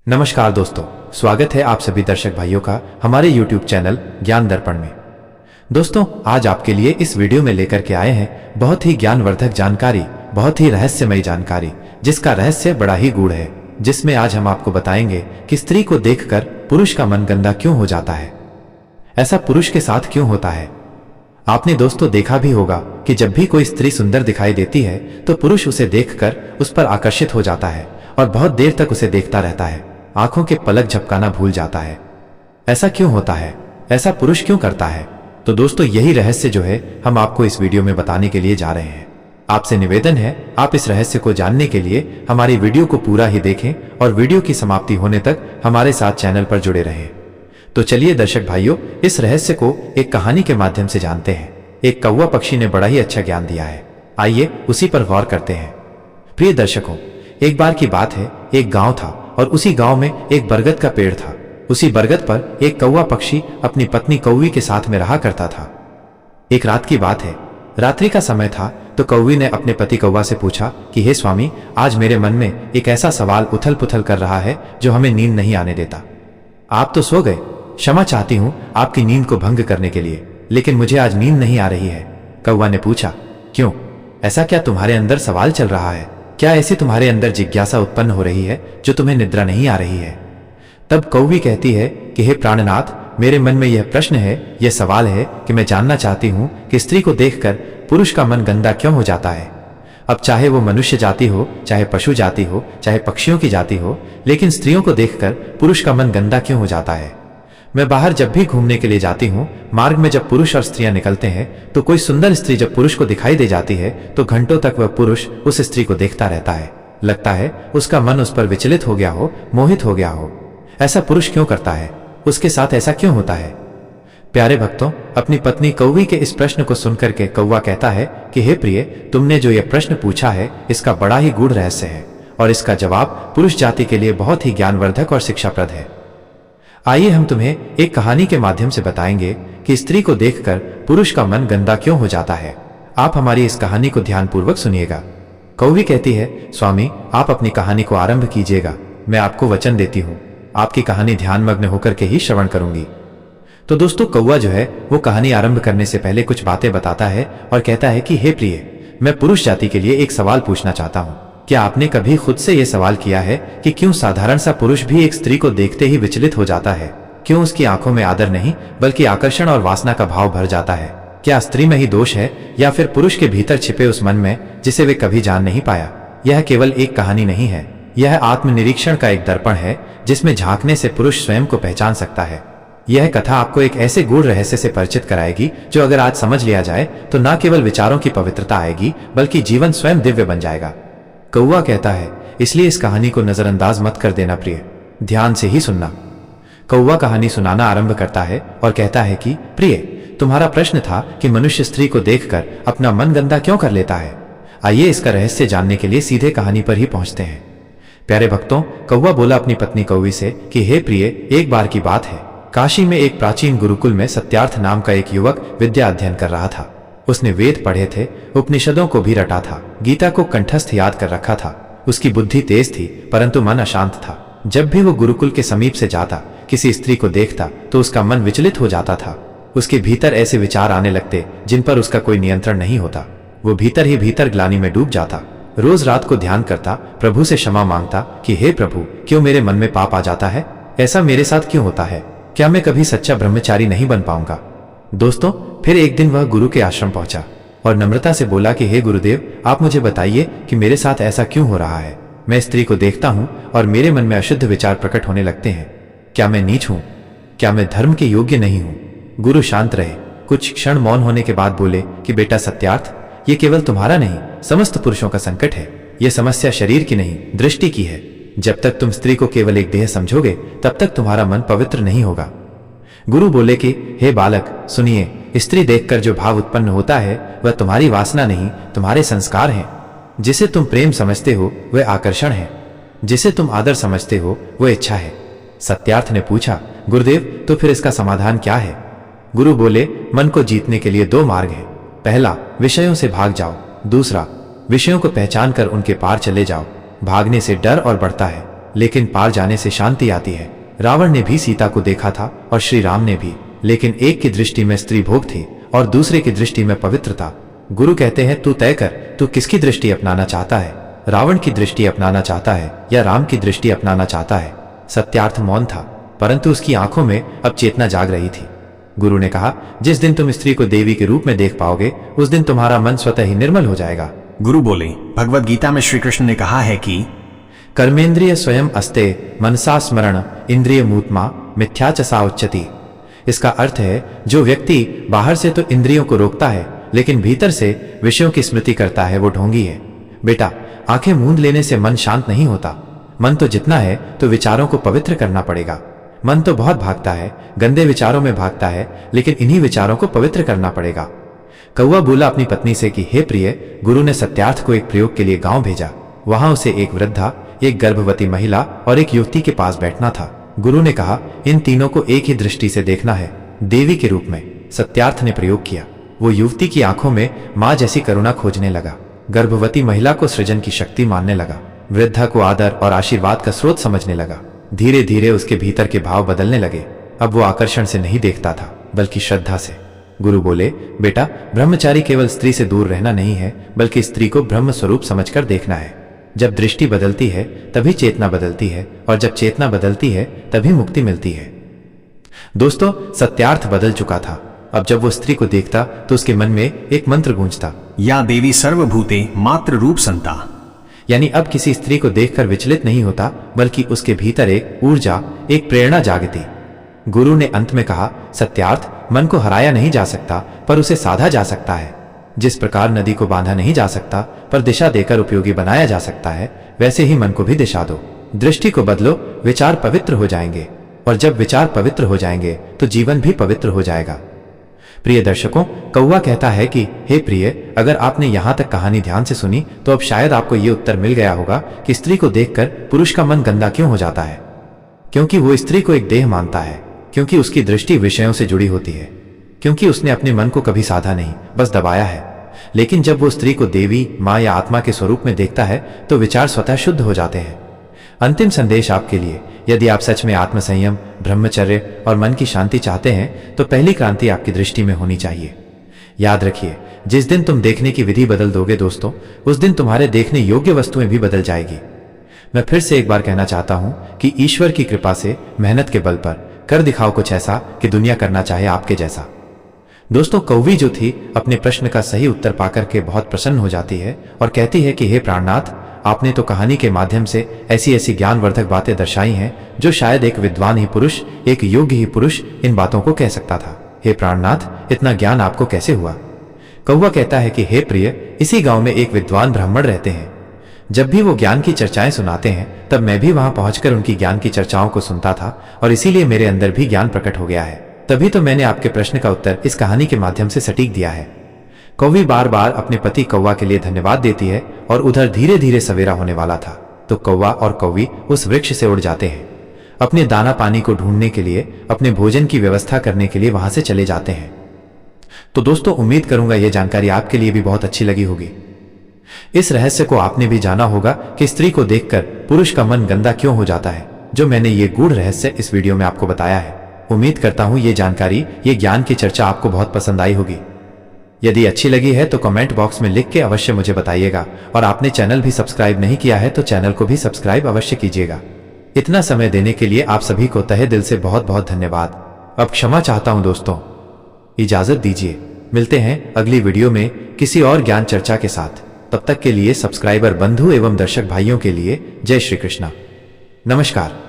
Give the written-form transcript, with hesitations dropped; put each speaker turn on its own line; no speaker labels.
नमस्कार दोस्तों, स्वागत है आप सभी दर्शक भाइयों का हमारे YouTube चैनल ज्ञान दर्पण में। दोस्तों, आज आपके लिए इस वीडियो में लेकर के आए हैं बहुत ही ज्ञानवर्धक जानकारी, बहुत ही रहस्यमयी जानकारी, जिसका रहस्य बड़ा ही गूढ़ है, जिसमें आज हम आपको बताएंगे कि स्त्री को देखकर पुरुष का मन गंदा क्यों हो जाता है। ऐसा पुरुष के साथ क्यों होता है? आपने दोस्तों देखा भी होगा कि जब भी कोई स्त्री सुंदर दिखाई देती है तो पुरुष उसे देखकर उस पर आकर्षित हो जाता है और बहुत देर तक उसे देखता रहता है, आंखों के पलक झपकाना भूल जाता है। ऐसा क्यों होता है? ऐसा पुरुष क्यों करता है? तो दोस्तों, यही रहस्य जो है हम आपको इस वीडियो में बताने के लिए जा रहे हैं। आपसे निवेदन है, आप इस रहस्य को जानने के लिए हमारी वीडियो को पूरा ही देखें और वीडियो की समाप्ति होने तक हमारे साथ चैनल पर जुड़े रहें। तो चलिए दर्शक भाइयों, इस रहस्य को एक कहानी के माध्यम से जानते हैं। एक कौवा पक्षी ने बड़ा ही अच्छा ज्ञान दिया है, आइए उसी पर गौर करते हैं। प्रिय दर्शकों, एक बार की बात है, एक गांव था और उसी गांव में एक बरगद का पेड़ था। उसी बरगद पर एक कौवा पक्षी अपनी पत्नी कौवी के साथ में रहा करता था। एक रात की बात है, रात्रि का समय था, तो कौवी ने अपने पति कौवा से पूछा कि हे स्वामी, आज मेरे मन में एक ऐसा सवाल उथल पुथल कर रहा है जो हमें नींद नहीं आने देता। आप तो सो गए, क्षमा चाहती हूँ आपकी नींद को भंग करने के लिए, लेकिन मुझे आज नींद नहीं आ रही है। कौवा ने पूछा, क्यों? ऐसा क्या तुम्हारे अंदर सवाल चल रहा है? क्या ऐसी तुम्हारे अंदर जिज्ञासा उत्पन्न हो रही है जो तुम्हें निद्रा नहीं आ रही है? तब कौवी कहती है कि हे प्राणनाथ, मेरे मन में यह प्रश्न है, यह सवाल है कि मैं जानना चाहती हूँ कि स्त्री को देखकर पुरुष का मन गंदा क्यों हो जाता है। अब चाहे वो मनुष्य जाति हो, चाहे पशु जाति हो, चाहे पक्षियों की जाति हो, लेकिन स्त्रियों को देखकर पुरुष का मन गंदा क्यों हो जाता है? मैं बाहर जब भी घूमने के लिए जाती हूँ, मार्ग में जब पुरुष और स्त्रियां निकलते हैं, तो कोई सुंदर स्त्री जब पुरुष को दिखाई दे जाती है तो घंटों तक वह पुरुष उस स्त्री को देखता रहता है। लगता है उसका मन उस पर विचलित हो गया हो, मोहित हो गया हो। ऐसा पुरुष क्यों करता है? उसके साथ ऐसा क्यों होता है? प्यारे भक्तों, अपनी पत्नी कौवी के इस प्रश्न को सुनकर के कौवा कहता है कि हे प्रिय, तुमने जो यह प्रश्न पूछा है इसका बड़ा ही गूढ़ रहस्य है और इसका जवाब पुरुष जाति के लिए बहुत ही ज्ञानवर्धक और शिक्षाप्रद है। आइए हम तुम्हें एक कहानी के माध्यम से बताएंगे कि स्त्री को देखकर पुरुष का मन गंदा क्यों हो जाता है। आप हमारी इस कहानी को ध्यानपूर्वक सुनिएगा। कौवी कहती है, स्वामी, आप अपनी कहानी को आरंभ कीजिएगा। मैं आपको वचन देती हूँ, आपकी कहानी ध्यानमग्न होकर के ही श्रवण करूंगी। तो दोस्तों, कौवा जो है वो कहानी आरंभ करने से पहले कुछ बातें बताता है और कहता है कि हे प्रिय, मैं पुरुष जाति के लिए एक सवाल पूछना चाहता हूँ। क्या आपने कभी खुद से यह सवाल किया है कि क्यों साधारण सा पुरुष भी एक स्त्री को देखते ही विचलित हो जाता है? क्यों उसकी आंखों में आदर नहीं बल्कि आकर्षण और वासना का भाव भर जाता है? क्या स्त्री में ही दोष है या फिर पुरुष के भीतर छिपे उस मन में जिसे वे कभी जान नहीं पाया? यह केवल एक कहानी नहीं है, यह आत्मनिरीक्षण का एक दर्पण है जिसमें झांकने से पुरुष स्वयं को पहचान सकता है। यह कथा आपको एक ऐसे गूढ़ रहस्य से परिचित कराएगी जो अगर आज समझ लिया जाए तो न केवल विचारों की पवित्रता आएगी बल्कि जीवन स्वयं दिव्य बन जाएगा। कौवा कहता है, इसलिए इस कहानी को नजरअंदाज मत कर देना प्रिय, ध्यान से ही सुनना। कौवा कहानी सुनाना आरंभ करता है और कहता है कि प्रिय, तुम्हारा प्रश्न था कि मनुष्य स्त्री को देखकर अपना मन गंदा क्यों कर लेता है। आइए इसका रहस्य जानने के लिए सीधे कहानी पर ही पहुंचते हैं। प्यारे भक्तों, कौवा बोला अपनी पत्नी कौवी से कि हे प्रिय, एक बार की बात है, काशी में एक प्राचीन गुरुकुल में सत्यार्थ नाम का एक युवक विद्या अध्ययन कर रहा था। उसने वेद पढ़े थे, उपनिषदों को भी रटा था, गीता को कंठस्थ याद कर रखा था। उसकी बुद्धि तेज थी परंतु मन अशांत था। जब भी वो गुरुकुल के समीप से जाता, किसी स्त्री को देखता तो उसका मन विचलित हो जाता था। उसके भीतर ऐसे विचार आने लगते जिन पर उसका कोई नियंत्रण नहीं होता। वो भीतर ही भीतर ग्लानि में डूब जाता। रोज रात को ध्यान करता, प्रभु से क्षमा मांगता कि हे प्रभु, क्यों मेरे मन में पाप आ जाता है? ऐसा मेरे साथ क्यों होता है? क्या मैं कभी सच्चा ब्रह्मचारी नहीं बन पाऊंगा? दोस्तों, फिर एक दिन वह गुरु के आश्रम पहुंचा और नम्रता से बोला कि हे गुरुदेव, आप मुझे बताइए कि मेरे साथ ऐसा क्यों हो रहा है। मैं स्त्री को देखता हूं और मेरे मन में अशुद्ध विचार प्रकट होने लगते हैं। क्या मैं नीच हूं? क्या मैं धर्म के योग्य नहीं हूं? गुरु शांत रहे, कुछ क्षण मौन होने के बाद बोले कि बेटा सत्यार्थ, ये केवल तुम्हारा नहीं, समस्त पुरुषों का संकट है। यह समस्या शरीर की नहीं, दृष्टि की है। जब तक तुम स्त्री को केवल एक देह समझोगे तब तक तुम्हारा मन पवित्र नहीं होगा। गुरु बोले कि हे बालक, सुनिए, स्त्री देखकर जो भाव उत्पन्न होता है वह तुम्हारी वासना नहीं, तुम्हारे संस्कार हैं। जिसे तुम प्रेम समझते हो वह आकर्षण है, जिसे तुम आदर समझते हो वह इच्छा है। सत्यार्थ ने पूछा, गुरुदेव, तो फिर इसका समाधान क्या है? गुरु बोले, मन को जीतने के लिए दो मार्ग हैं। पहला, विषयों से भाग जाओ। दूसरा, विषयों को पहचान कर उनके पार चले जाओ। भागने से डर और बढ़ता है, लेकिन पार जाने से शांति आती है। रावण ने भी सीता को देखा था और श्री राम ने भी, लेकिन एक की दृष्टि में स्त्री भोग थी और दूसरे की दृष्टि में पवित्रता। गुरु कहते हैं, तू तय कर, तू किसकी दृष्टि अपनाना चाहता है, रावण की दृष्टि अपनाना चाहता है या राम की दृष्टि अपनाना चाहता है। सत्यार्थ मौन था, परंतु उसकी आंखों में अब चेतना जाग रही थी। गुरु ने कहा, जिस दिन तुम स्त्री को देवी के रूप में देख पाओगे उस दिन तुम्हारा मन स्वतः ही निर्मल हो जाएगा।
गुरु बोले, भगवद गीता में श्री कृष्ण ने कहा है कि
कर्मेंद्रिय स्वयं अस्ते मनसा स्मरण इंद्रिय मूत्मा मिथ्या च सा उच्यति। इसका अर्थ है, जो व्यक्ति बाहर से तो इंद्रियों को रोकता है लेकिन भीतर से विषयों की स्मृति करता है वो ढोंगी है। बेटा, आंखें मूंद लेने से मन शांत नहीं होता। मन तो जितना है तो विचारों को पवित्र करना पड़ेगा। मन तो बहुत भागता है, गंदे विचारों में भागता है, लेकिन इन्हीं विचारों को पवित्र करना पड़ेगा। कौवा बोला अपनी पत्नी से कि हे प्रिय, गुरु ने सत्यार्थ को एक प्रयोग के लिए गांव भेजा। वहां उसे एक वृद्धा, एक गर्भवती महिला और एक युवती के पास बैठना था। गुरु ने कहा, इन तीनों को एक ही दृष्टि से देखना है, देवी के रूप में। सत्यार्थ ने प्रयोग किया। वो युवती की आंखों में मां जैसी करुणा खोजने लगा, गर्भवती महिला को सृजन की शक्ति मानने लगा, वृद्धा को आदर और आशीर्वाद का स्रोत समझने लगा। धीरे धीरे उसके भीतर के भाव बदलने लगे। अब वो आकर्षण से नहीं देखता था बल्कि श्रद्धा से। गुरु बोले, बेटा, ब्रह्मचारी केवल स्त्री से दूर रहना नहीं है बल्कि स्त्री को ब्रह्म स्वरूप समझकर देखना है। जब दृष्टि बदलती है तभी चेतना बदलती है और जब चेतना बदलती है तभी मुक्ति मिलती है। दोस्तों, सत्यार्थ बदल चुका था। अब जब वो स्त्री को देखता तो उसके मन में एक मंत्र गूंजता,
या देवी सर्वभूते मात्र रूप संता।
यानी अब किसी स्त्री को देखकर विचलित नहीं होता बल्कि उसके भीतर एक ऊर्जा, एक प्रेरणा जागती। गुरु ने अंत में कहा, सत्यार्थ, मन को हराया नहीं जा सकता पर उसे साधा जा सकता है। जिस प्रकार नदी को बांधा नहीं जा सकता पर दिशा देकर उपयोगी बनाया जा सकता है, वैसे ही मन को भी दिशा दो, दृष्टि को बदलो, विचार पवित्र हो जाएंगे और जब विचार पवित्र हो जाएंगे तो जीवन भी पवित्र हो जाएगा। प्रिय दर्शकों, कौवा कहता है कि हे प्रिय, अगर आपने यहां तक कहानी ध्यान से सुनी तो अब शायद आपको यह उत्तर मिल गया होगा कि स्त्री को देखकर पुरुष का मन गंदा क्यों हो जाता है। क्योंकि वो स्त्री को एक देह मानता है, क्योंकि उसकी दृष्टि विषयों से जुड़ी होती है, क्योंकि उसने अपने मन को कभी साधा नहीं, बस दबाया है। लेकिन जब वो स्त्री को देवी, मां या आत्मा के स्वरूप में देखता है तो विचार स्वतः शुद्ध हो जाते हैं। अंतिम संदेश आपके लिए, यदि आप सच में आत्मसंयम, ब्रह्मचर्य और मन की शांति चाहते हैं तो पहली क्रांति आपकी दृष्टि में होनी चाहिए। याद रखिए, जिस दिन तुम देखने की विधि बदल दोगे दोस्तों, उस दिन तुम्हारे देखने योग्य वस्तुएं भी बदल जाएगी। मैं फिर से एक बार कहना चाहता हूं कि ईश्वर की कृपा से मेहनत के बल पर कर दिखाओ कुछ ऐसा कि दुनिया करना चाहे आपके जैसा। दोस्तों, कौवी जो थी अपने प्रश्न का सही उत्तर पाकर के बहुत प्रसन्न हो जाती है और कहती है कि हे प्राणनाथ, आपने तो कहानी के माध्यम से ऐसी ऐसी ज्ञानवर्धक बातें दर्शाई हैं जो शायद एक विद्वान ही पुरुष, एक योग्य ही पुरुष इन बातों को कह सकता था। हे प्राणनाथ, इतना ज्ञान आपको कैसे हुआ? कौवा कहता है कि हे प्रिय, इसी गांव में एक विद्वान ब्राह्मण रहते हैं। जब भी वो ज्ञान की चर्चाएं सुनाते हैं तब मैं भी वहां पहुंचकर उनकी ज्ञान की चर्चाओं को सुनता था और इसीलिए मेरे अंदर भी ज्ञान प्रकट हो गया है। तभी तो मैंने आपके प्रश्न का उत्तर इस कहानी के माध्यम से सटीक दिया है। कौवी बार बार अपने पति कौवा के लिए धन्यवाद देती है और उधर धीरे धीरे सवेरा होने वाला था तो कौवा और कौवी उस वृक्ष से उड़ जाते हैं। अपने दाना पानी को ढूंढने के लिए, अपने भोजन की व्यवस्था करने के लिए वहां से चले जाते हैं। तो दोस्तों, उम्मीद करूंगा यह जानकारी आपके लिए भी बहुत अच्छी लगी होगी। इस रहस्य को आपने भी जाना होगा कि स्त्री को देखकर पुरुष का मन गंदा क्यों हो जाता है, जो मैंने ये गूढ़ रहस्य इस वीडियो में आपको बताया है। उम्मीद करता हूं ये जानकारी, ये ज्ञान की चर्चा आपको बहुत पसंद आई होगी। यदि अच्छी लगी है तो कमेंट बॉक्स में लिख के अवश्य मुझे बताइएगा और आपने चैनल भी सब्सक्राइब नहीं किया है तो चैनल को भी सब्सक्राइब अवश्य कीजिएगा। इतना समय देने के लिए आप सभी को तहे दिल से बहुत बहुत धन्यवाद। अब क्षमा चाहता हूं दोस्तों, इजाजत दीजिए। मिलते हैं अगली वीडियो में किसी और ज्ञान चर्चा के साथ। तब तक के लिए सब्सक्राइबर बंधु एवं दर्शक भाइयों के लिए जय श्री कृष्णा, नमस्कार।